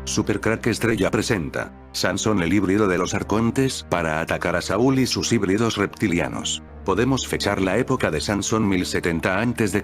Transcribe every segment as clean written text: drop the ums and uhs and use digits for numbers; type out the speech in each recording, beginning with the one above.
Supercrack Estrella presenta Sansón, el híbrido de los arcontes, para atacar a Saúl y sus híbridos reptilianos. Podemos fechar la época de Sansón 1070 a.C.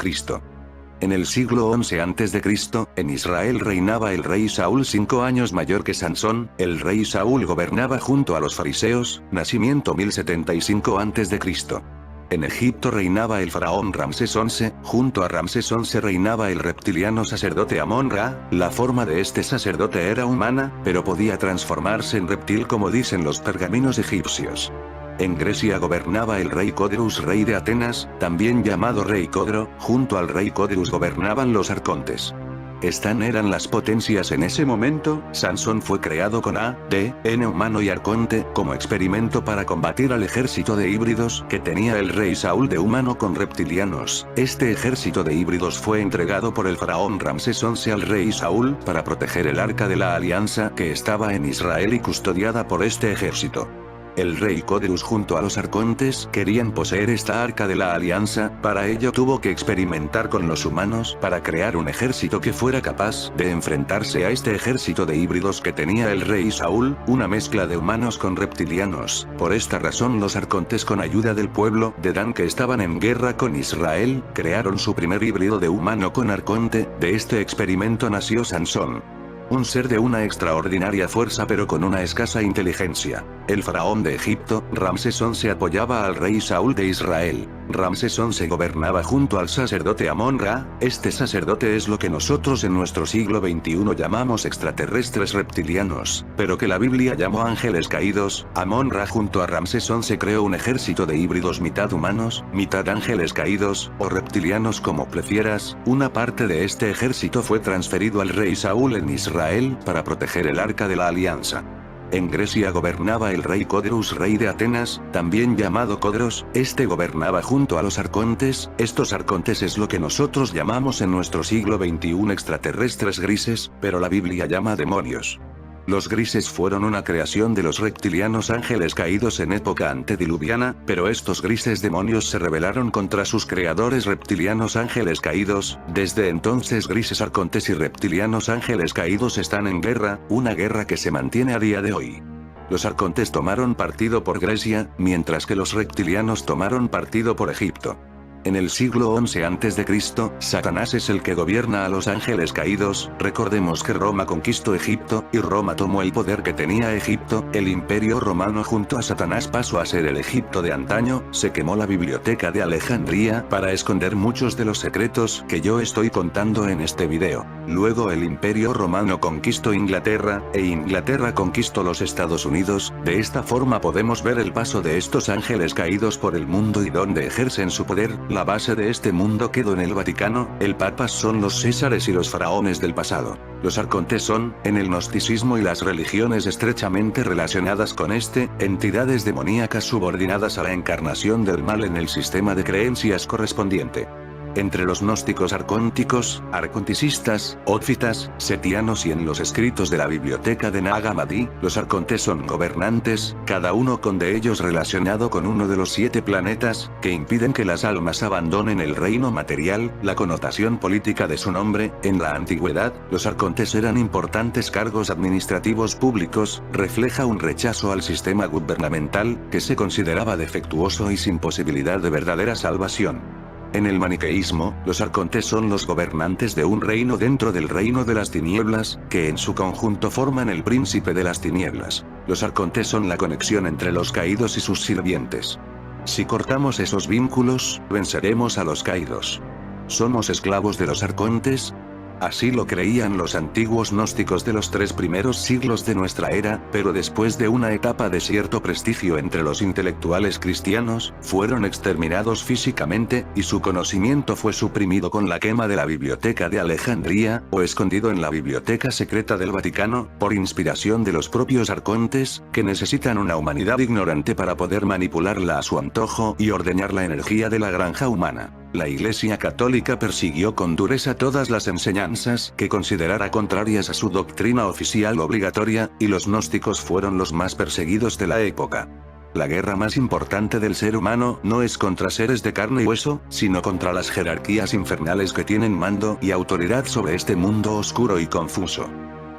En el siglo XI a.C., en Israel reinaba el rey Saúl 5 años mayor que Sansón. El rey Saúl gobernaba junto a los fariseos, nacimiento 1075 a.C. En Egipto reinaba el faraón Ramsés XI, junto a Ramsés XI reinaba el reptiliano sacerdote Amón-Ra. La forma de este sacerdote era humana, pero podía transformarse en reptil como dicen los pergaminos egipcios. En Grecia gobernaba el rey Codrus, rey de Atenas, también llamado rey Codro. Junto al rey Codrus gobernaban los arcontes. Eran las potencias en ese momento. Sansón fue creado con ADN humano y arconte, como experimento para combatir al ejército de híbridos que tenía el rey Saúl de humano con reptilianos. Este ejército de híbridos fue entregado por el faraón Ramsés XI al rey Saúl, para proteger el arca de la alianza que estaba en Israel y custodiada por este ejército. El rey Codrus junto a los arcontes querían poseer esta arca de la alianza. Para ello tuvo que experimentar con los humanos para crear un ejército que fuera capaz de enfrentarse a este ejército de híbridos que tenía el rey Saúl, una mezcla de humanos con reptilianos. Por esta razón los arcontes, con ayuda del pueblo de Dan que estaban en guerra con Israel, crearon su primer híbrido de humano con arconte. De este experimento nació Sansón. Un ser de una extraordinaria fuerza pero con una escasa inteligencia. El faraón de Egipto, Ramsés XI, apoyaba al rey Saúl de Israel. Ramsés XI gobernaba junto al sacerdote Amón-Ra. Este sacerdote es lo que nosotros en nuestro siglo XXI llamamos extraterrestres reptilianos, pero que la Biblia llamó ángeles caídos. Amón-Ra junto a Ramsés XI creó un ejército de híbridos mitad humanos, mitad ángeles caídos, o reptilianos como prefieras. Una parte de este ejército fue transferido al rey Saúl en Israel, para proteger el arca de la alianza. En Grecia gobernaba el rey Codrus, rey de Atenas, también llamado Codros. Este gobernaba junto a los arcontes. Estos arcontes es lo que nosotros llamamos en nuestro siglo XXI extraterrestres grises, pero la Biblia llama demonios. Los grises fueron una creación de los reptilianos ángeles caídos en época antediluviana, pero estos grises demonios se rebelaron contra sus creadores reptilianos ángeles caídos. Desde entonces grises arcontes y reptilianos ángeles caídos están en guerra, una guerra que se mantiene a día de hoy. Los arcontes tomaron partido por Grecia, mientras que los reptilianos tomaron partido por Egipto. En el siglo XI a.C., Satanás es el que gobierna a los ángeles caídos. Recordemos que Roma conquistó Egipto, y Roma tomó el poder que tenía Egipto. El imperio romano junto a Satanás pasó a ser el Egipto de antaño. Se quemó la biblioteca de Alejandría para esconder muchos de los secretos que yo estoy contando en este video. Luego el imperio romano conquistó Inglaterra, e Inglaterra conquistó los Estados Unidos. De esta forma podemos ver el paso de estos ángeles caídos por el mundo y donde ejercen su poder. La base de este mundo quedó en el Vaticano. El Papa son los Césares y los faraones del pasado. Los arcontes son, en el gnosticismo y las religiones estrechamente relacionadas con entidades demoníacas subordinadas a la encarnación del mal en el sistema de creencias correspondiente. Entre los gnósticos arcónticos, arconticistas, ótfitas, setianos y en los escritos de la biblioteca de Nag Hammadi, los arcontes son gobernantes, cada uno de ellos relacionado con uno de los 7 planetas, que impiden que las almas abandonen el reino material. La connotación política de su nombre, en la antigüedad, los arcontes eran importantes cargos administrativos públicos, refleja un rechazo al sistema gubernamental, que se consideraba defectuoso y sin posibilidad de verdadera salvación. En el maniqueísmo, los arcontes son los gobernantes de un reino dentro del reino de las tinieblas, que en su conjunto forman el príncipe de las tinieblas. Los arcontes son la conexión entre los caídos y sus sirvientes. Si cortamos esos vínculos, venceremos a los caídos. ¿Somos esclavos de los arcontes? Así lo creían los antiguos gnósticos de los 3 primeros siglos de nuestra era, pero después de una etapa de cierto prestigio entre los intelectuales cristianos, fueron exterminados físicamente, y su conocimiento fue suprimido con la quema de la biblioteca de Alejandría, o escondido en la biblioteca secreta del Vaticano, por inspiración de los propios arcontes, que necesitan una humanidad ignorante para poder manipularla a su antojo y ordeñar la energía de la granja humana. La Iglesia Católica persiguió con dureza todas las enseñanzas que considerara contrarias a su doctrina oficial obligatoria, y los gnósticos fueron los más perseguidos de la época. La guerra más importante del ser humano no es contra seres de carne y hueso, sino contra las jerarquías infernales que tienen mando y autoridad sobre este mundo oscuro y confuso.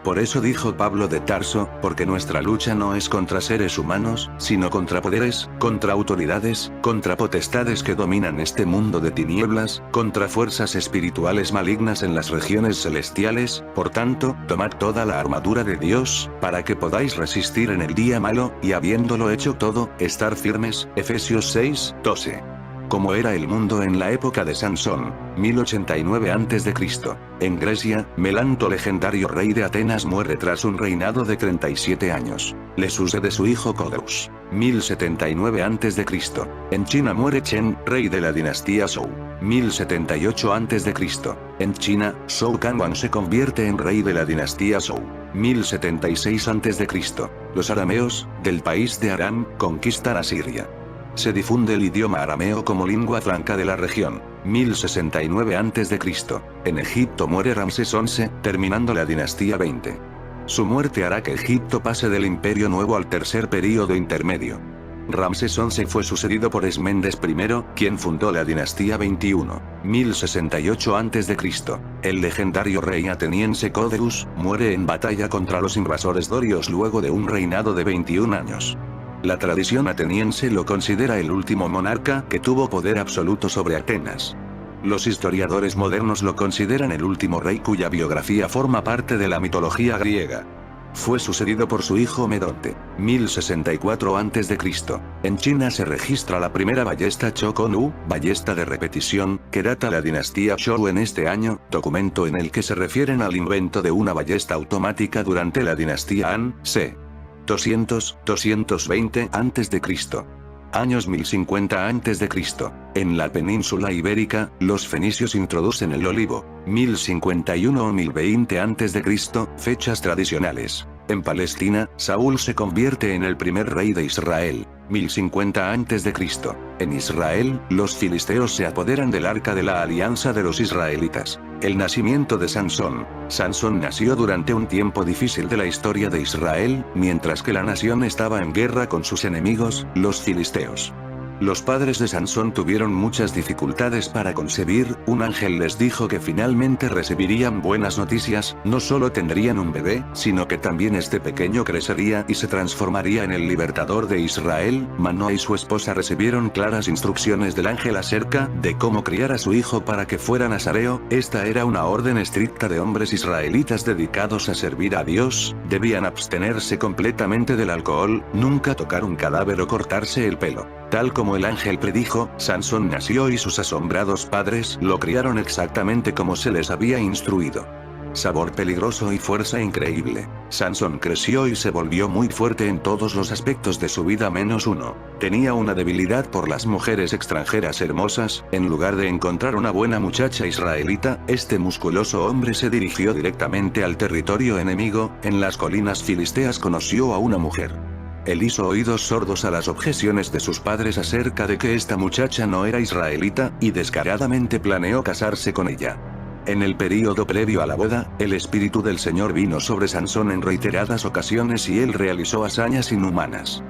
Por eso dijo Pablo de Tarso, porque nuestra lucha no es contra seres humanos, sino contra poderes, contra autoridades, contra potestades que dominan este mundo de tinieblas, contra fuerzas espirituales malignas en las regiones celestiales. Por tanto, tomad toda la armadura de Dios, para que podáis resistir en el día malo, y habiéndolo hecho todo, estar firmes. Efesios 6, 12. Como era el mundo en la época de Sansón, 1089 a.C. En Grecia, Melanto, legendario rey de Atenas, muere tras un reinado de 37 años. Le sucede su hijo Codeus, 1079 a.C. En China muere Chen, rey de la dinastía Zhou, 1078 a.C. En China, Zhou Kangwang se convierte en rey de la dinastía Zhou, 1076 a.C. Los arameos, del país de Aram, conquistan a Siria. Se difunde el idioma arameo como lengua franca de la región, 1069 a.C. En Egipto muere Ramsés XI, terminando la dinastía 20. Su muerte hará que Egipto pase del Imperio Nuevo al tercer período intermedio. Ramsés XI fue sucedido por Esméndes I, quien fundó la dinastía 21, 1068 a.C. El legendario rey ateniense Codeus muere en batalla contra los invasores dorios luego de un reinado de 21 años. La tradición ateniense lo considera el último monarca que tuvo poder absoluto sobre Atenas. Los historiadores modernos lo consideran el último rey cuya biografía forma parte de la mitología griega. Fue sucedido por su hijo Medonte, 1064 a.C. En China se registra la primera ballesta Chōkō-nu, ballesta de repetición, que data la dinastía Zhou en este año, documento en el que se refieren al invento de una ballesta automática durante la dinastía Han, c. 200-220 a.C. Años 1050 a.C. En la península ibérica, los fenicios introducen el olivo, 1051 o 1020 a.C., fechas tradicionales. En Palestina, Saúl se convierte en el primer rey de Israel, 1050 a.C. En Israel, los filisteos se apoderan del arca de la alianza de los israelitas. El nacimiento de Sansón. Sansón nació durante un tiempo difícil de la historia de Israel, mientras que la nación estaba en guerra con sus enemigos, los filisteos. Los padres de Sansón tuvieron muchas dificultades para concebir. Un ángel les dijo que finalmente recibirían buenas noticias, no solo tendrían un bebé, sino que también este pequeño crecería y se transformaría en el libertador de Israel. Manoa y su esposa recibieron claras instrucciones del ángel acerca de cómo criar a su hijo para que fuera nazareo. Esta era una orden estricta de hombres israelitas dedicados a servir a Dios. Debían abstenerse completamente del alcohol, nunca tocar un cadáver o cortarse el pelo. Tal como el ángel predijo, Sansón nació y sus asombrados padres lo criaron exactamente como se les había instruido. Sabor peligroso y fuerza increíble. Sansón creció y se volvió muy fuerte en todos los aspectos de su vida menos uno. Tenía una debilidad por las mujeres extranjeras hermosas. En lugar de encontrar una buena muchacha israelita, este musculoso hombre se dirigió directamente al territorio enemigo. En las colinas filisteas conoció a una mujer. Él hizo oídos sordos a las objeciones de sus padres acerca de que esta muchacha no era israelita, y descaradamente planeó casarse con ella. En el período previo a la boda, el Espíritu del Señor vino sobre Sansón en reiteradas ocasiones y él realizó hazañas inhumanas.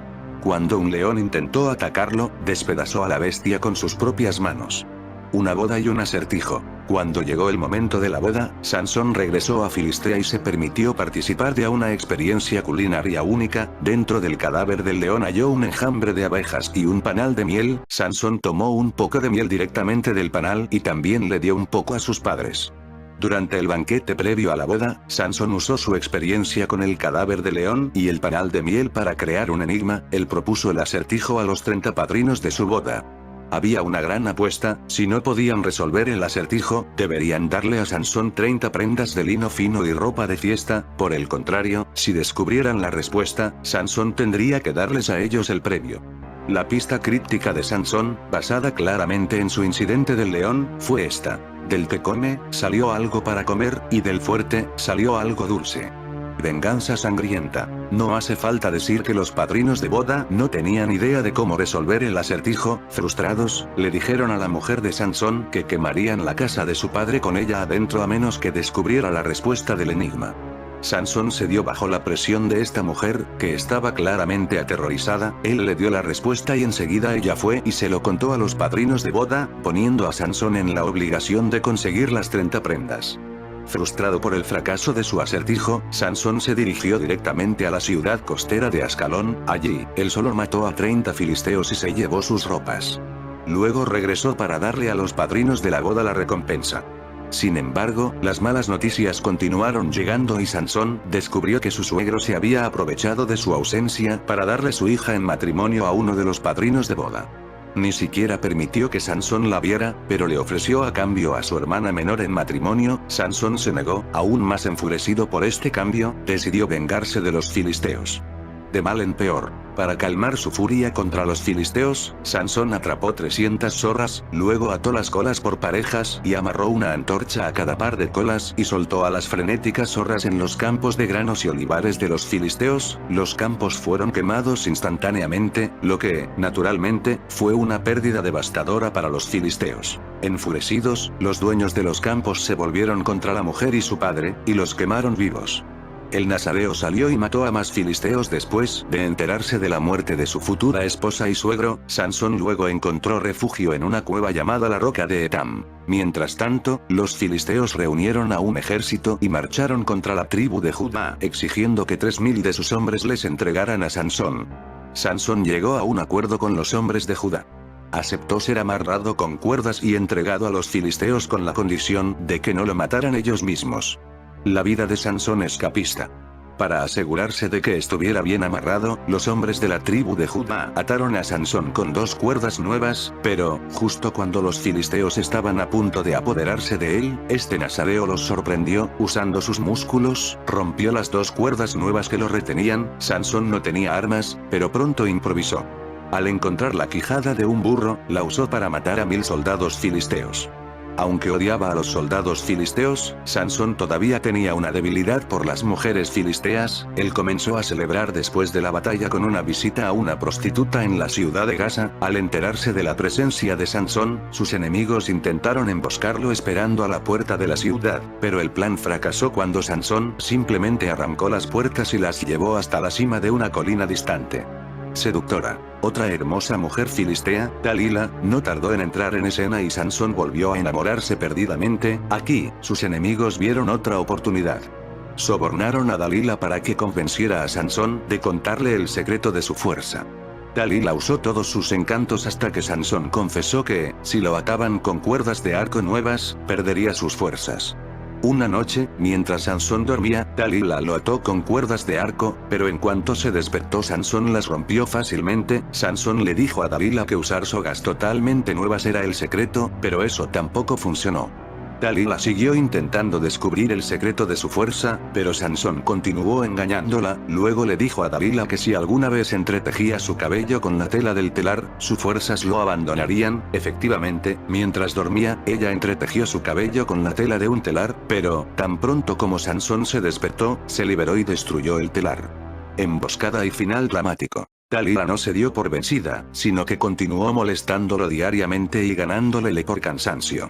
Cuando un león intentó atacarlo, despedazó a la bestia con sus propias manos. Una boda y un acertijo. Cuando llegó el momento de la boda, Sansón regresó a Filistea y se permitió participar de una experiencia culinaria única. Dentro del cadáver del león halló un enjambre de abejas y un panal de miel. Sansón tomó un poco de miel directamente del panal y también le dio un poco a sus padres. Durante el banquete previo a la boda, Sansón usó su experiencia con el cadáver de león y el panal de miel para crear un enigma. Él propuso el acertijo a los 30 padrinos de su boda. Había una gran apuesta: si no podían resolver el acertijo, deberían darle a Sansón 30 prendas de lino fino y ropa de fiesta. Por el contrario, si descubrieran la respuesta, Sansón tendría que darles a ellos el premio. La pista críptica de Sansón, basada claramente en su incidente del león, fue esta: del tecome, salió algo para comer, y del fuerte, salió algo dulce. Venganza sangrienta. No hace falta decir que los padrinos de boda no tenían idea de cómo resolver el acertijo. Frustrados, le dijeron a la mujer de Sansón que quemarían la casa de su padre con ella adentro a menos que descubriera la respuesta del enigma. Sansón cedió bajo la presión de esta mujer, que estaba claramente aterrorizada. Él le dio la respuesta y enseguida ella fue y se lo contó a los padrinos de boda, poniendo a Sansón en la obligación de conseguir las 30 prendas. Frustrado por el fracaso de su acertijo, Sansón se dirigió directamente a la ciudad costera de Ascalón. Allí, él solo mató a 30 filisteos y se llevó sus ropas. Luego regresó para darle a los padrinos de la boda la recompensa. Sin embargo, las malas noticias continuaron llegando y Sansón descubrió que su suegro se había aprovechado de su ausencia para darle su hija en matrimonio a uno de los padrinos de boda. Ni siquiera permitió que Sansón la viera, pero le ofreció a cambio a su hermana menor en matrimonio. Sansón se negó. Aún más enfurecido por este cambio, decidió vengarse de los filisteos. De mal en peor. Para calmar su furia contra los filisteos, Sansón atrapó 300 zorras, luego ató las colas por parejas y amarró una antorcha a cada par de colas y soltó a las frenéticas zorras en los campos de granos y olivares de los filisteos. Los campos fueron quemados instantáneamente, lo que, naturalmente, fue una pérdida devastadora para los filisteos. Enfurecidos, los dueños de los campos se volvieron contra la mujer y su padre, y los quemaron vivos. El nazareo salió y mató a más filisteos después de enterarse de la muerte de su futura esposa y suegro. Sansón luego encontró refugio en una cueva llamada la Roca de Etam. Mientras tanto, los filisteos reunieron a un ejército y marcharon contra la tribu de Judá, exigiendo que 3000 de sus hombres les entregaran a Sansón. Sansón llegó a un acuerdo con los hombres de Judá. Aceptó ser amarrado con cuerdas y entregado a los filisteos con la condición de que no lo mataran ellos mismos. La vida de Sansón escapista. Para asegurarse de que estuviera bien amarrado, los hombres de la tribu de Judá ataron a Sansón con 2 cuerdas nuevas, pero, justo cuando los filisteos estaban a punto de apoderarse de él, este nazareo los sorprendió. Usando sus músculos, rompió las 2 cuerdas nuevas que lo retenían. Sansón no tenía armas, pero pronto improvisó. Al encontrar la quijada de un burro, la usó para matar a 1000 soldados filisteos. Aunque odiaba a los soldados filisteos, Sansón todavía tenía una debilidad por las mujeres filisteas. Él comenzó a celebrar después de la batalla con una visita a una prostituta en la ciudad de Gaza. Al enterarse de la presencia de Sansón, sus enemigos intentaron emboscarlo esperando a la puerta de la ciudad, pero el plan fracasó cuando Sansón simplemente arrancó las puertas y las llevó hasta la cima de una colina distante. Seductora. Otra hermosa mujer filistea, Dalila, no tardó en entrar en escena y Sansón volvió a enamorarse perdidamente. Aquí, sus enemigos vieron otra oportunidad. Sobornaron a Dalila para que convenciera a Sansón de contarle el secreto de su fuerza. Dalila usó todos sus encantos hasta que Sansón confesó que, si lo ataban con cuerdas de arco nuevas, perdería sus fuerzas. Una noche, mientras Sansón dormía, Dalila lo ató con cuerdas de arco, pero en cuanto se despertó Sansón las rompió fácilmente. Sansón le dijo a Dalila que usar sogas totalmente nuevas era el secreto, pero eso tampoco funcionó. Dalila siguió intentando descubrir el secreto de su fuerza, pero Sansón continuó engañándola. Luego le dijo a Dalila que si alguna vez entretejía su cabello con la tela del telar, sus fuerzas lo abandonarían. Efectivamente, mientras dormía, ella entretejió su cabello con la tela de un telar, pero, tan pronto como Sansón se despertó, se liberó y destruyó el telar. Emboscada y final dramático. Dalila no se dio por vencida, sino que continuó molestándolo diariamente y ganándole por cansancio.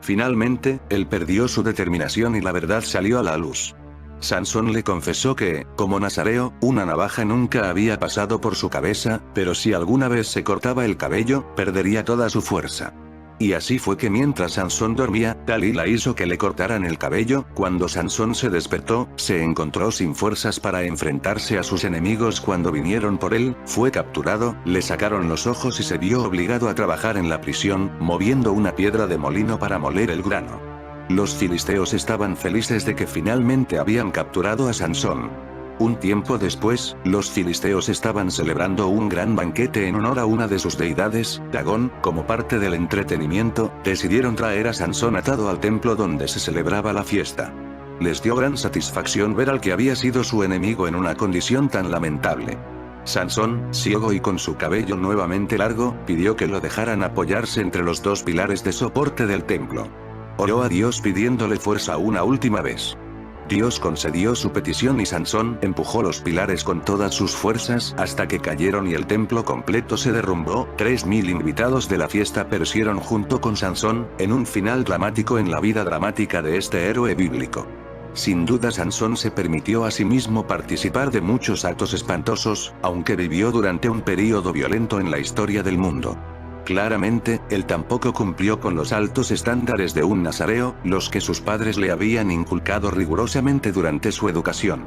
Finalmente, él perdió su determinación y la verdad salió a la luz. Sansón le confesó que, como nazareo, una navaja nunca había pasado por su cabeza, pero si alguna vez se cortaba el cabello, perdería toda su fuerza. Y así fue que mientras Sansón dormía, Dalila hizo que le cortaran el cabello. Cuando Sansón se despertó, se encontró sin fuerzas para enfrentarse a sus enemigos cuando vinieron por él, fue capturado, le sacaron los ojos y se vio obligado a trabajar en la prisión, moviendo una piedra de molino para moler el grano. Los filisteos estaban felices de que finalmente habían capturado a Sansón. Un tiempo después, los filisteos estaban celebrando un gran banquete en honor a una de sus deidades, Dagón. Como parte del entretenimiento, decidieron traer a Sansón atado al templo donde se celebraba la fiesta. Les dio gran satisfacción ver al que había sido su enemigo en una condición tan lamentable. Sansón, ciego y con su cabello nuevamente largo, pidió que lo dejaran apoyarse entre los 2 pilares de soporte del templo. Oró a Dios pidiéndole fuerza una última vez. Dios concedió su petición y Sansón empujó los pilares con todas sus fuerzas hasta que cayeron y el templo completo se derrumbó. 3000 invitados de la fiesta perecieron junto con Sansón, en un final dramático en la vida dramática de este héroe bíblico. Sin duda Sansón se permitió a sí mismo participar de muchos actos espantosos, aunque vivió durante un período violento en la historia del mundo. Claramente, él tampoco cumplió con los altos estándares de un nazareo, los que sus padres le habían inculcado rigurosamente durante su educación.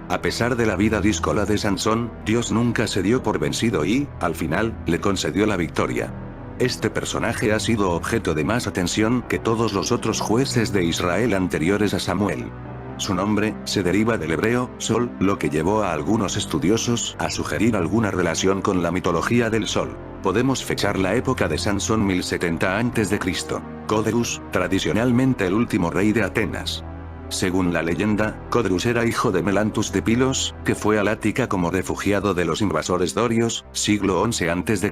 A pesar de la vida díscola de Sansón, Dios nunca se dio por vencido y, al final, le concedió la victoria. Este personaje ha sido objeto de más atención que todos los otros jueces de Israel anteriores a Samuel. Su nombre se deriva del hebreo sol, lo que llevó a algunos estudiosos a sugerir alguna relación con la mitología del sol. Podemos fechar la época de Sansón 1070 a.C. Codrus, tradicionalmente el último rey de Atenas. Según la leyenda, Codrus era hijo de Melantus de Pilos, que fue al Ática como refugiado de los invasores dorios, siglo XI a.C.,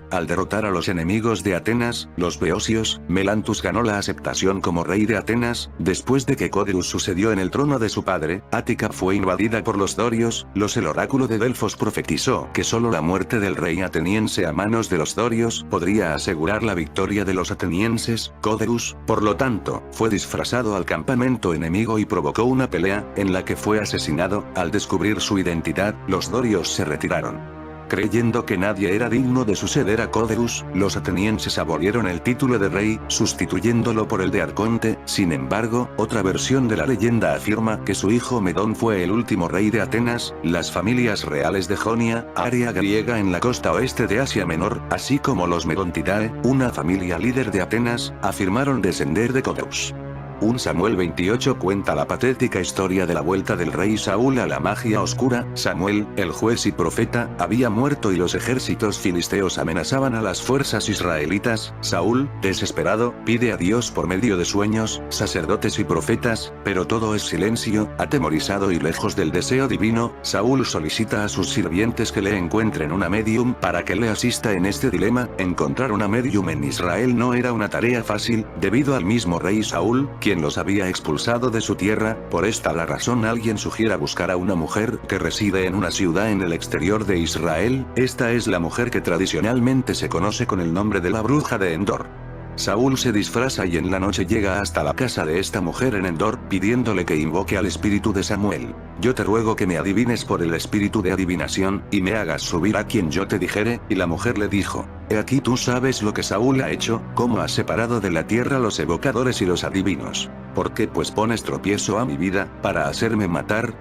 al derrotar a los enemigos de Atenas, los beocios. Melantus ganó la aceptación como rey de Atenas. Después de que Codrus sucedió en el trono de su padre, Ática fue invadida por los dorios. El oráculo de Delfos profetizó que solo la muerte del rey ateniense a manos de los dorios podría asegurar la victoria de los atenienses. Codrus, por lo tanto, fue disfrazado al campamento enemigo y provocó una pelea, en la que fue asesinado. Al descubrir su identidad, los dorios se retiraron. Creyendo que nadie era digno de suceder a Codrus, los atenienses abolieron el título de rey, sustituyéndolo por el de arconte. Sin embargo, otra versión de la leyenda afirma que su hijo Medón fue el último rey de Atenas. Las familias reales de Jonia, área griega en la costa oeste de Asia Menor, así como los Medontidae, una familia líder de Atenas, afirmaron descender de Codrus. 1 Samuel 28 cuenta la patética historia de la vuelta del rey Saúl a la magia oscura. Samuel, el juez y profeta, había muerto y los ejércitos filisteos amenazaban a las fuerzas israelitas. Saúl, desesperado, pide a Dios por medio de sueños, sacerdotes y profetas, pero todo es silencio. Atemorizado y lejos del deseo divino, Saúl solicita a sus sirvientes que le encuentren una medium para que le asista en este dilema. Encontrar una medium en Israel no era una tarea fácil, debido al mismo rey Saúl, quien los había expulsado de su tierra. Por esta la razón alguien sugiere buscar a una mujer que reside en una ciudad en el exterior de Israel. Esta es la mujer que tradicionalmente se conoce con el nombre de la bruja de Endor. Saúl se disfraza y en la noche llega hasta la casa de esta mujer en Endor, pidiéndole que invoque al espíritu de Samuel. Yo te ruego que me adivines por el espíritu de adivinación, y me hagas subir a quien yo te dijere. Y la mujer le dijo: He aquí tú sabes lo que Saúl ha hecho, cómo ha separado de la tierra los evocadores y los adivinos. ¿Por qué pues pones tropiezo a mi vida, para hacerme matar?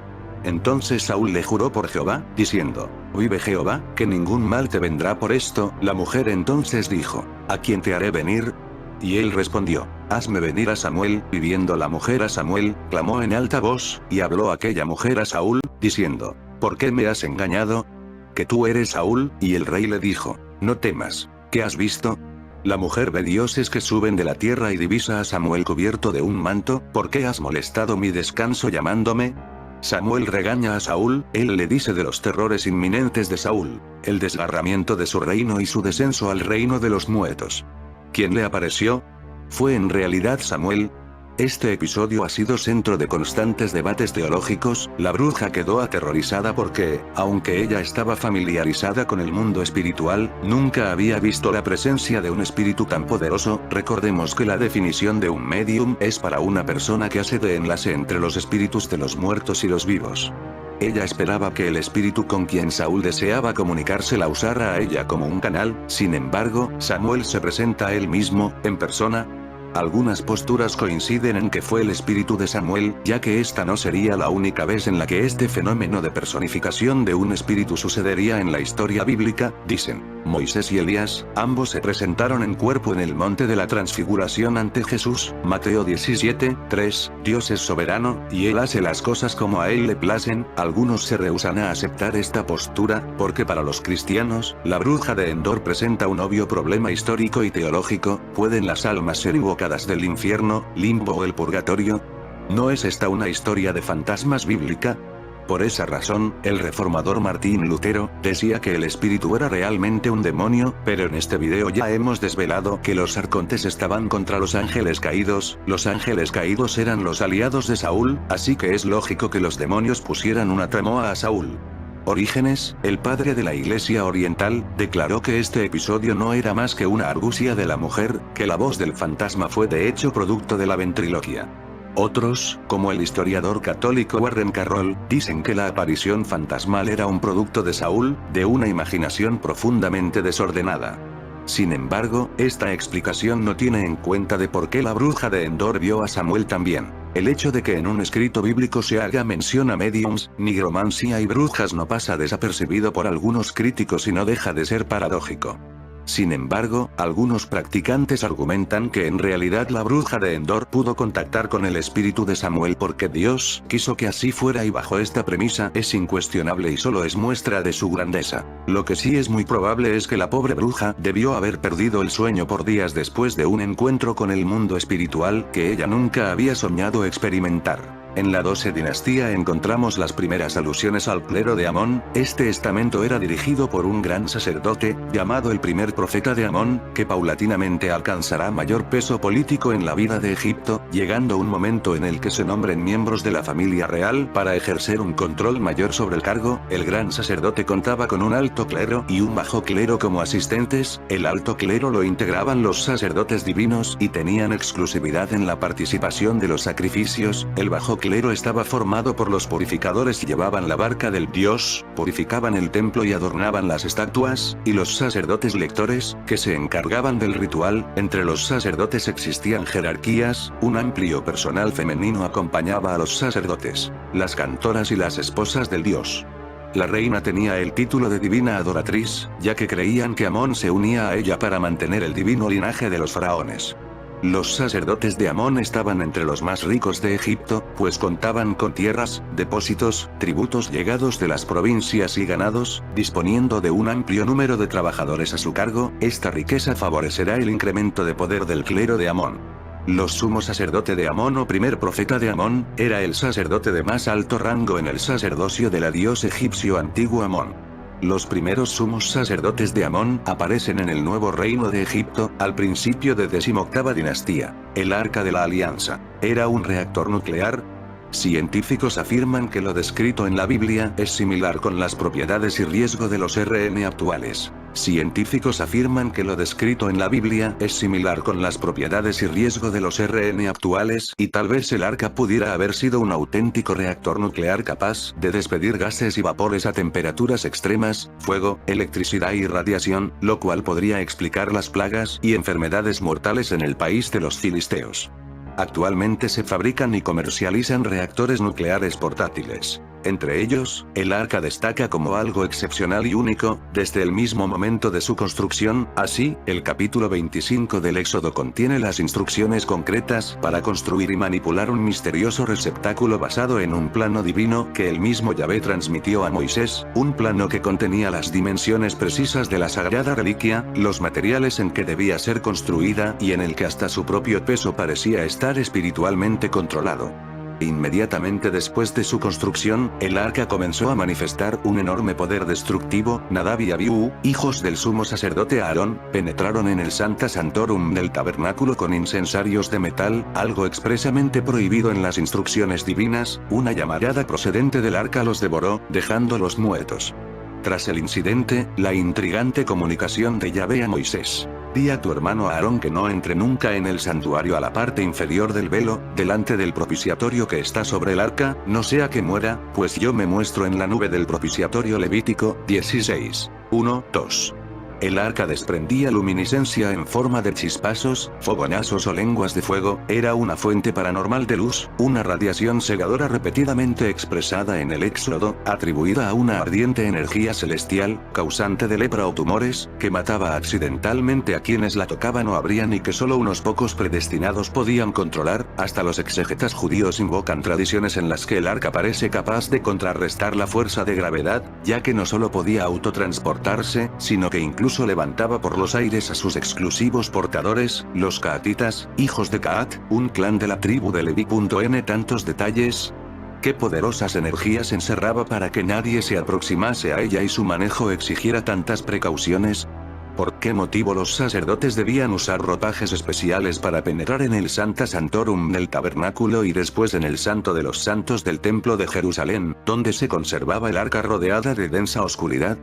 Entonces Saúl le juró por Jehová, diciendo: Vive Jehová, que ningún mal te vendrá por esto. La mujer entonces dijo: ¿A quién te haré venir? Y él respondió: Hazme venir a Samuel. Y viendo la mujer a Samuel, clamó en alta voz, y habló aquella mujer a Saúl, diciendo: ¿Por qué me has engañado? ¿Que tú eres Saúl? Y el rey le dijo: No temas. ¿Qué has visto? La mujer ve dioses que suben de la tierra y divisa a Samuel cubierto de un manto. ¿Por qué has molestado mi descanso llamándome? Samuel regaña a Saúl. Él le dice de los terrores inminentes de Saúl, el desgarramiento de su reino y su descenso al reino de los muertos. ¿Quién le apareció? ¿Fue en realidad Samuel? Este episodio ha sido centro de constantes debates teológicos. La bruja quedó aterrorizada porque, aunque ella estaba familiarizada con el mundo espiritual, nunca había visto la presencia de un espíritu tan poderoso. Recordemos que la definición de un medium es para una persona que hace de enlace entre los espíritus de los muertos y los vivos. Ella esperaba que el espíritu con quien Saúl deseaba comunicarse la usara a ella como un canal. Sin embargo, Samuel se presenta a él mismo, en persona. Algunas posturas coinciden en que fue el espíritu de Samuel, ya que esta no sería la única vez en la que este fenómeno de personificación de un espíritu sucedería en la historia bíblica. Dicen: Moisés y Elías, ambos se presentaron en cuerpo en el monte de la transfiguración ante Jesús. Mateo 17:3. Dios es soberano, y Él hace las cosas como a Él le placen. Algunos se rehúsan a aceptar esta postura, porque para los cristianos, la bruja de Endor presenta un obvio problema histórico y teológico. ¿Pueden las almas ser invocadas del infierno, limbo o el purgatorio? ¿No es esta una historia de fantasmas bíblica? Por esa razón, el reformador Martín Lutero decía que el espíritu era realmente un demonio, pero en este video ya hemos desvelado que los arcontes estaban contra los ángeles caídos. Los ángeles caídos eran los aliados de Saúl, así que es lógico que los demonios pusieran una trampa a Saúl. Orígenes, el padre de la Iglesia Oriental, declaró que este episodio no era más que una argucia de la mujer, que la voz del fantasma fue de hecho producto de la ventriloquia. Otros, como el historiador católico Warren Carroll, dicen que la aparición fantasmal era un producto de Saúl, de una imaginación profundamente desordenada. Sin embargo, esta explicación no tiene en cuenta de por qué la bruja de Endor vio a Samuel también. El hecho de que en un escrito bíblico se haga mención a mediums, nigromancia y brujas no pasa desapercibido por algunos críticos y no deja de ser paradójico. Sin embargo, algunos practicantes argumentan que en realidad la bruja de Endor pudo contactar con el espíritu de Samuel porque Dios quiso que así fuera, y bajo esta premisa es incuestionable y solo es muestra de su grandeza. Lo que sí es muy probable es que la pobre bruja debió haber perdido el sueño por días después de un encuentro con el mundo espiritual que ella nunca había soñado experimentar. En la 12 dinastía encontramos las primeras alusiones al clero de Amón. Este estamento era dirigido por un gran sacerdote, llamado el primer profeta de Amón, que paulatinamente alcanzará mayor peso político en la vida de Egipto, llegando un momento en el que se nombren miembros de la familia real para ejercer un control mayor sobre el cargo. El gran sacerdote contaba con un alto clero y un bajo clero como asistentes. El alto clero lo integraban los sacerdotes divinos y tenían exclusividad en la participación de los sacrificios. El bajo clero estaba formado por los purificadores y llevaban la barca del dios, purificaban el templo y adornaban las estatuas, y los sacerdotes lectores, que se encargaban del ritual. Entre los sacerdotes existían jerarquías, un amplio personal femenino acompañaba a los sacerdotes, las cantoras y las esposas del dios. La reina tenía el título de divina adoratriz, ya que creían que Amón se unía a ella para mantener el divino linaje de los faraones. Los sacerdotes de Amón estaban entre los más ricos de Egipto, pues contaban con tierras, depósitos, tributos llegados de las provincias y ganados, disponiendo de un amplio número de trabajadores a su cargo. Esta riqueza favorecerá el incremento de poder del clero de Amón. Los sumo sacerdote de Amón o primer profeta de Amón, era el sacerdote de más alto rango en el sacerdocio de la dios egipcio antiguo Amón. Los primeros sumos sacerdotes de Amón aparecen en el Nuevo Reino de Egipto, al principio de 18ª dinastía. El Arca de la Alianza era un reactor nuclear. Científicos afirman que lo descrito en la Biblia es similar con las propiedades y riesgo de los RN actuales. Científicos afirman que lo descrito en la Biblia es similar con las propiedades y riesgo de los RN actuales, y tal vez el arca pudiera haber sido un auténtico reactor nuclear capaz de despedir gases y vapores a temperaturas extremas, fuego, electricidad y radiación, lo cual podría explicar las plagas y enfermedades mortales en el país de los filisteos. Actualmente se fabrican y comercializan reactores nucleares portátiles. Entre ellos, el arca destaca como algo excepcional y único, desde el mismo momento de su construcción. Así, el capítulo 25 del Éxodo contiene las instrucciones concretas para construir y manipular un misterioso receptáculo basado en un plano divino que el mismo Yahvé transmitió a Moisés, un plano que contenía las dimensiones precisas de la sagrada reliquia, los materiales en que debía ser construida y en el que hasta su propio peso parecía estar espiritualmente controlado. Inmediatamente después de su construcción, el arca comenzó a manifestar un enorme poder destructivo. Nadab y Abiú, hijos del sumo sacerdote Aarón, penetraron en el Sancta Sanctorum del tabernáculo con incensarios de metal, algo expresamente prohibido en las instrucciones divinas. Una llamarada procedente del arca los devoró, dejándolos muertos. Tras el incidente, la intrigante comunicación de Yahvé a Moisés: di a tu hermano Aarón que no entre nunca en el santuario a la parte inferior del velo, delante del propiciatorio que está sobre el arca, no sea que muera, pues yo me muestro en la nube del propiciatorio. Levítico 16. 1-2. El arca desprendía luminiscencia en forma de chispazos, fogonazos o lenguas de fuego. Era una fuente paranormal de luz, una radiación cegadora repetidamente expresada en el Éxodo, atribuida a una ardiente energía celestial, causante de lepra o tumores, que mataba accidentalmente a quienes la tocaban o abrían y que solo unos pocos predestinados podían controlar. Hasta los exegetas judíos invocan tradiciones en las que el arca parece capaz de contrarrestar la fuerza de gravedad, ya que no solo podía autotransportarse, sino que incluso levantaba por los aires a sus exclusivos portadores, los caatitas, hijos de Caat, un clan de la tribu de Leví. N tantos detalles. ¿Qué poderosas energías encerraba para que nadie se aproximase a ella y su manejo exigiera tantas precauciones? ¿Por qué motivo los sacerdotes debían usar ropajes especiales para penetrar en el Sancta Sanctorum del tabernáculo y después en el Santo de los Santos del Templo de Jerusalén, donde se conservaba el arca rodeada de densa oscuridad?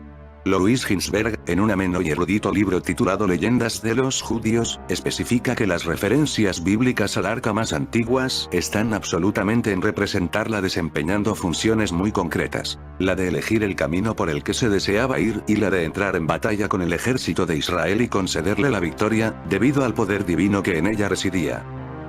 Louis Ginsberg, en un ameno y erudito libro titulado Leyendas de los Judíos, especifica que las referencias bíblicas al arca más antiguas están absolutamente en representarla desempeñando funciones muy concretas. La de elegir el camino por el que se deseaba ir y la de entrar en batalla con el ejército de Israel y concederle la victoria, debido al poder divino que en ella residía.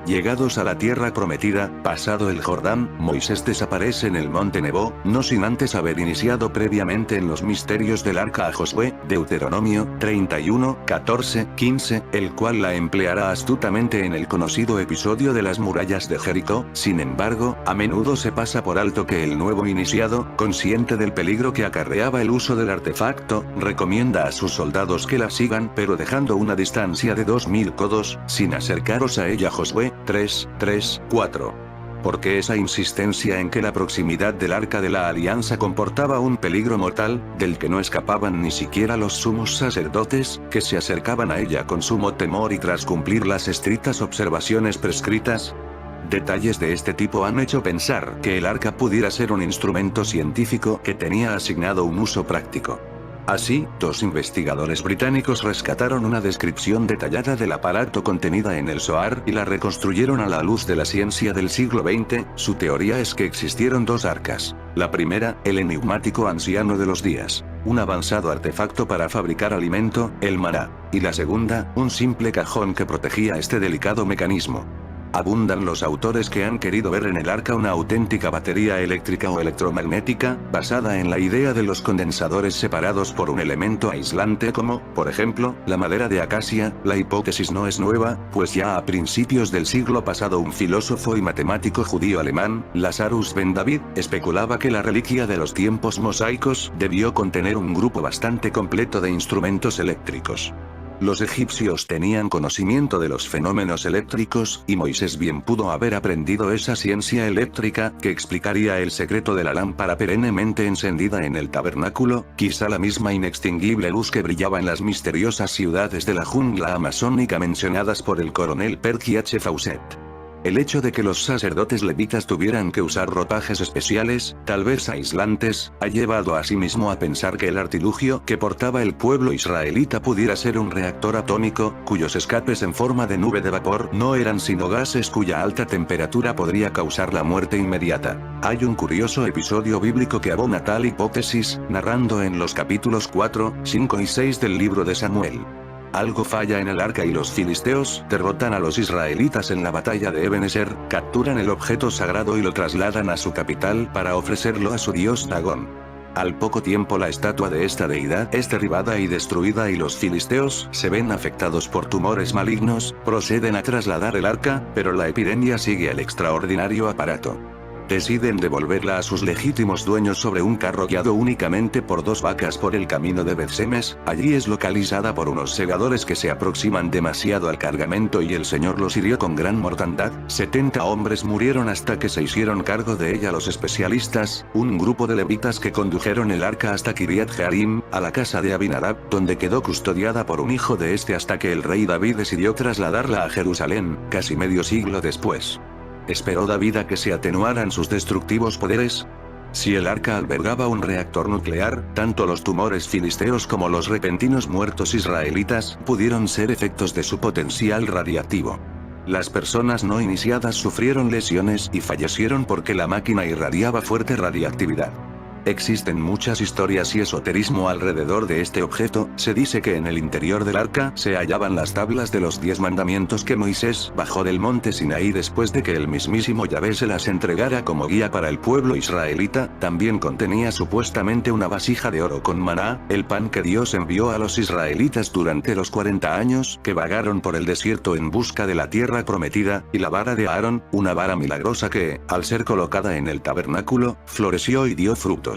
Llegados a la tierra prometida, pasado el Jordán, Moisés desaparece en el monte Nebo, no sin antes haber iniciado previamente en los misterios del arca a Josué, Deuteronomio 31, 14, 15, el cual la empleará astutamente en el conocido episodio de las murallas de Jericó. Sin embargo, a menudo se pasa por alto que el nuevo iniciado, consciente del peligro que acarreaba el uso del artefacto, recomienda a sus soldados que la sigan pero dejando una distancia de 2000 codos, sin acercaros a ella. Josué 3, 3, 4. Porque esa insistencia en que la proximidad del arca de la alianza comportaba un peligro mortal, del que no escapaban ni siquiera los sumos sacerdotes, que se acercaban a ella con sumo temor y tras cumplir las estrictas observaciones prescritas? Detalles de este tipo han hecho pensar que el arca pudiera ser un instrumento científico que tenía asignado un uso práctico. Así, dos investigadores británicos rescataron una descripción detallada del aparato contenida en el Zohar y la reconstruyeron a la luz de la ciencia del siglo XX. Su teoría es que existieron dos arcas. La primera, el enigmático anciano de los días, un avanzado artefacto para fabricar alimento, el maná, y la segunda, un simple cajón que protegía este delicado mecanismo. Abundan los autores que han querido ver en el arca una auténtica batería eléctrica o electromagnética, basada en la idea de los condensadores separados por un elemento aislante como, por ejemplo, la madera de acacia. La hipótesis no es nueva, pues ya a principios del siglo pasado un filósofo y matemático judío alemán, Lazarus ben David, especulaba que la reliquia de los tiempos mosaicos debió contener un grupo bastante completo de instrumentos eléctricos. Los egipcios tenían conocimiento de los fenómenos eléctricos, y Moisés bien pudo haber aprendido esa ciencia eléctrica, que explicaría el secreto de la lámpara perennemente encendida en el tabernáculo, quizá la misma inextinguible luz que brillaba en las misteriosas ciudades de la jungla amazónica mencionadas por el coronel Percy H. Fawcett. El hecho de que los sacerdotes levitas tuvieran que usar ropajes especiales, tal vez aislantes, ha llevado a sí mismo a pensar que el artilugio que portaba el pueblo israelita pudiera ser un reactor atómico, cuyos escapes en forma de nube de vapor no eran sino gases cuya alta temperatura podría causar la muerte inmediata. Hay un curioso episodio bíblico que abona tal hipótesis, narrando en los capítulos 4, 5 y 6 del libro de Samuel. Algo falla en el arca y los filisteos derrotan a los israelitas en la batalla de Ebenezer, capturan el objeto sagrado y lo trasladan a su capital para ofrecerlo a su dios Dagón. Al poco tiempo la estatua de esta deidad es derribada y destruida y los filisteos se ven afectados por tumores malignos, proceden a trasladar el arca, pero la epidemia sigue el extraordinario aparato. Deciden devolverla a sus legítimos dueños sobre un carro guiado únicamente por 2 vacas por el camino de Bet-Semes. Allí es localizada por unos segadores que se aproximan demasiado al cargamento y el Señor los hirió con gran mortandad. 70 hombres murieron hasta que se hicieron cargo de ella los especialistas, un grupo de levitas que condujeron el arca hasta Kiriat Jearim, a la casa de Abinadab, donde quedó custodiada por un hijo de este hasta que el rey David decidió trasladarla a Jerusalén, casi medio siglo después. ¿Esperó David a que se atenuaran sus destructivos poderes? Si el arca albergaba un reactor nuclear, tanto los tumores filisteos como los repentinos muertos israelitas pudieron ser efectos de su potencial radiactivo. Las personas no iniciadas sufrieron lesiones y fallecieron porque la máquina irradiaba fuerte radiactividad. Existen muchas historias y esoterismo alrededor de este objeto. Se dice que en el interior del arca se hallaban las tablas de los 10 mandamientos que Moisés bajó del monte Sinaí después de que el mismísimo Yahvé se las entregara como guía para el pueblo israelita. También contenía supuestamente una vasija de oro con maná, el pan que Dios envió a los israelitas durante los 40 años que vagaron por el desierto en busca de la tierra prometida, y la vara de Aarón, una vara milagrosa que, al ser colocada en el tabernáculo, floreció y dio frutos.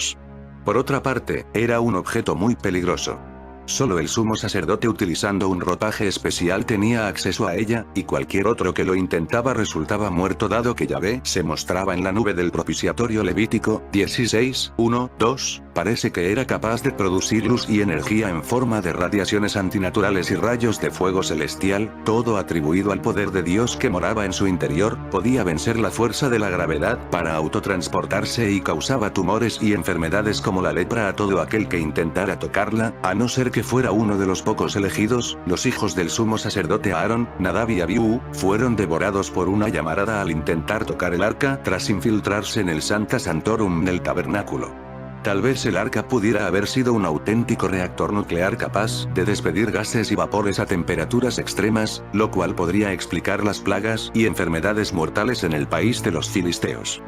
Por otra parte, era un objeto muy peligroso. Solo el sumo sacerdote utilizando un ropaje especial tenía acceso a ella, y cualquier otro que lo intentaba resultaba muerto dado que Yahvé se mostraba en la nube del propiciatorio Levítico 16, 1, 2, Parece que era capaz de producir luz y energía en forma de radiaciones antinaturales y rayos de fuego celestial, todo atribuido al poder de Dios que moraba en su interior, podía vencer la fuerza de la gravedad para autotransportarse y causaba tumores y enfermedades como la lepra a todo aquel que intentara tocarla, a no ser que fuera uno de los pocos elegidos. Los hijos del sumo sacerdote Aarón, Nadab y Abiú, fueron devorados por una llamarada al intentar tocar el arca tras infiltrarse en el Sancta Sanctorum del tabernáculo. Tal vez el arca pudiera haber sido un auténtico reactor nuclear capaz de despedir gases y vapores a temperaturas extremas, lo cual podría explicar las plagas y enfermedades mortales en el país de los filisteos.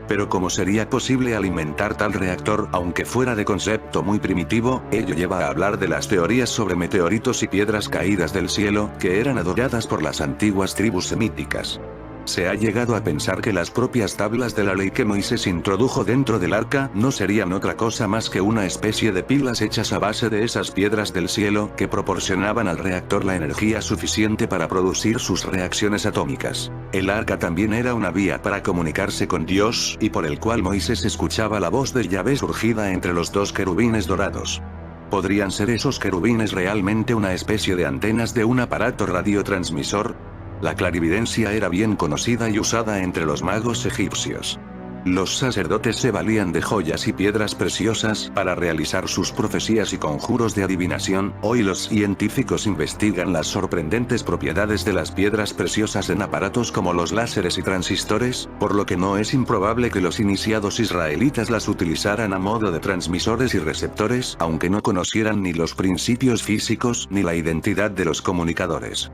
Pero ¿cómo sería posible alimentar tal reactor aunque fuera de concepto muy primitivo? Ello lleva a hablar de las teorías sobre meteoritos y piedras caídas del cielo, que eran adoradas por las antiguas tribus semíticas. Se ha llegado a pensar que las propias tablas de la ley que Moisés introdujo dentro del arca no serían otra cosa más que una especie de pilas hechas a base de esas piedras del cielo que proporcionaban al reactor la energía suficiente para producir sus reacciones atómicas. El arca también era una vía para comunicarse con Dios, y por el cual Moisés escuchaba la voz de Yahvé surgida entre los dos querubines dorados. ¿Podrían ser esos querubines realmente una especie de antenas de un aparato radiotransmisor? La clarividencia era bien conocida y usada entre los magos egipcios. Los sacerdotes se valían de joyas y piedras preciosas para realizar sus profecías y conjuros de adivinación. Hoy los científicos investigan las sorprendentes propiedades de las piedras preciosas en aparatos como los láseres y transistores, por lo que no es improbable que los iniciados israelitas las utilizaran a modo de transmisores y receptores, aunque no conocieran ni los principios físicos ni la identidad de los comunicadores.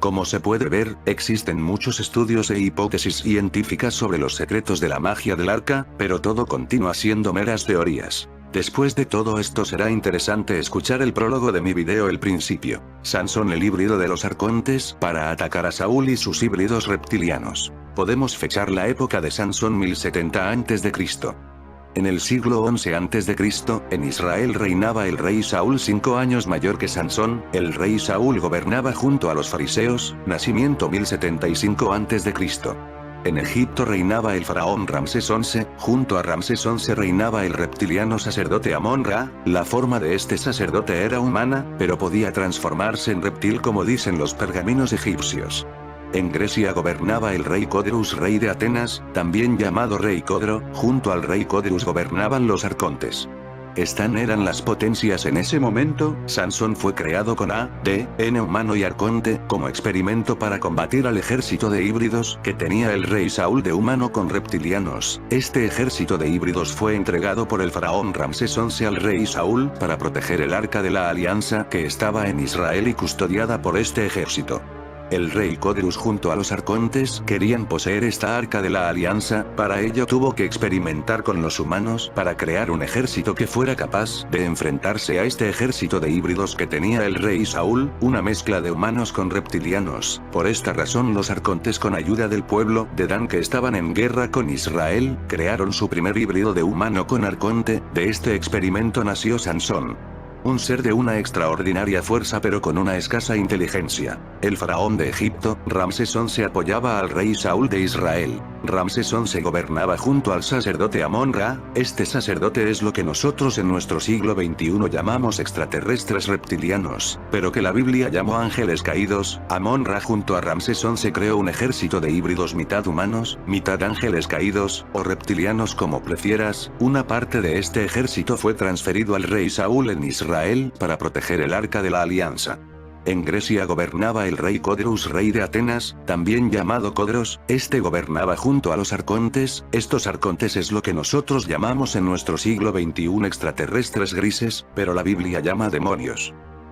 Como se puede ver, existen muchos estudios e hipótesis científicas sobre los secretos de la magia del arca, pero todo continúa siendo meras teorías. Después de todo esto será interesante escuchar el prólogo de mi video El Principio. Sansón el híbrido de los arcontes para atacar a Saúl y sus híbridos reptilianos. Podemos fechar la época de Sansón 1070 a.C. En el siglo XI a.C., en Israel reinaba el rey Saúl 5 años mayor que Sansón. El rey Saúl gobernaba junto a los fariseos, nacimiento 1075 a.C. En Egipto reinaba el faraón Ramsés XI, junto a Ramsés XI reinaba el reptiliano sacerdote Amón-Ra. La forma de este sacerdote era humana, pero podía transformarse en reptil como dicen los pergaminos egipcios. En Grecia gobernaba el rey Codrus, rey de Atenas, también llamado rey Codro. Junto al rey Codrus gobernaban los arcontes. Eran las potencias en ese momento. Sansón fue creado con ADN humano y arconte, como experimento para combatir al ejército de híbridos que tenía el rey Saúl de humano con reptilianos. Este ejército de híbridos fue entregado por el faraón Ramsés XI al rey Saúl para proteger el arca de la alianza que estaba en Israel y custodiada por este ejército. El rey Codrus junto a los arcontes querían poseer esta arca de la alianza. Para ello tuvo que experimentar con los humanos para crear un ejército que fuera capaz de enfrentarse a este ejército de híbridos que tenía el rey Saúl, una mezcla de humanos con reptilianos. Por esta razón los arcontes, con ayuda del pueblo de Dan que estaban en guerra con Israel, crearon su primer híbrido de humano con arconte. De este experimento nació Sansón. Un ser de una extraordinaria fuerza pero con una escasa inteligencia. El faraón de Egipto, Ramsés XI, apoyaba al rey Saúl de Israel. Ramsés XI gobernaba junto al sacerdote Amón-Ra. Este sacerdote es lo que nosotros en nuestro siglo XXI llamamos extraterrestres reptilianos, pero que la Biblia llamó ángeles caídos. Amón-Ra junto a Ramsés XI creó un ejército de híbridos mitad humanos, mitad ángeles caídos, o reptilianos como prefieras. Una parte de este ejército fue transferido al rey Saúl en Israel para proteger el arca de la alianza. En Grecia gobernaba el rey Codrus, rey de Atenas, también llamado Codros. Este gobernaba junto a los arcontes. Estos arcontes es lo que nosotros llamamos en nuestro siglo XXI extraterrestres grises, pero la Biblia llama demonios.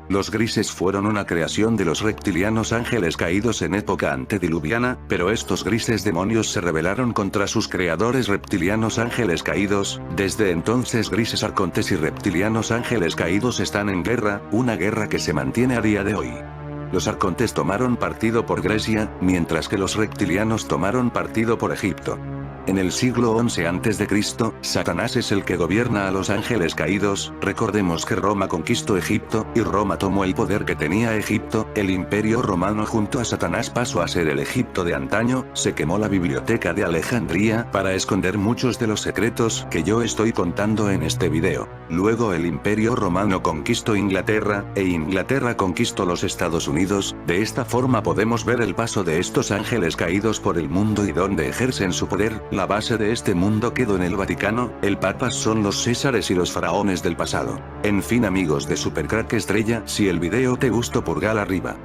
Los grises fueron una creación de los reptilianos ángeles caídos en época antediluviana, pero estos grises demonios se rebelaron contra sus creadores reptilianos ángeles caídos. Desde entonces grises arcontes y reptilianos ángeles caídos están en guerra, una guerra que se mantiene a día de hoy. Los arcontes tomaron partido por Grecia, mientras que los reptilianos tomaron partido por Egipto. En el siglo XI a.C., Satanás es el que gobierna a los ángeles caídos. Recordemos que Roma conquistó Egipto, y Roma tomó el poder que tenía Egipto. El Imperio Romano junto a Satanás pasó a ser el Egipto de antaño. Se quemó la biblioteca de Alejandría para esconder muchos de los secretos que yo estoy contando en este video. Luego el Imperio Romano conquistó Inglaterra, e Inglaterra conquistó los Estados Unidos. De esta forma podemos ver el paso de estos ángeles caídos por el mundo y donde ejercen su poder. La base de este mundo quedó en el Vaticano. El Papa son los Césares y los faraones del pasado. En fin amigos de Supercrack Estrella, si el video te gustó pulgar arriba.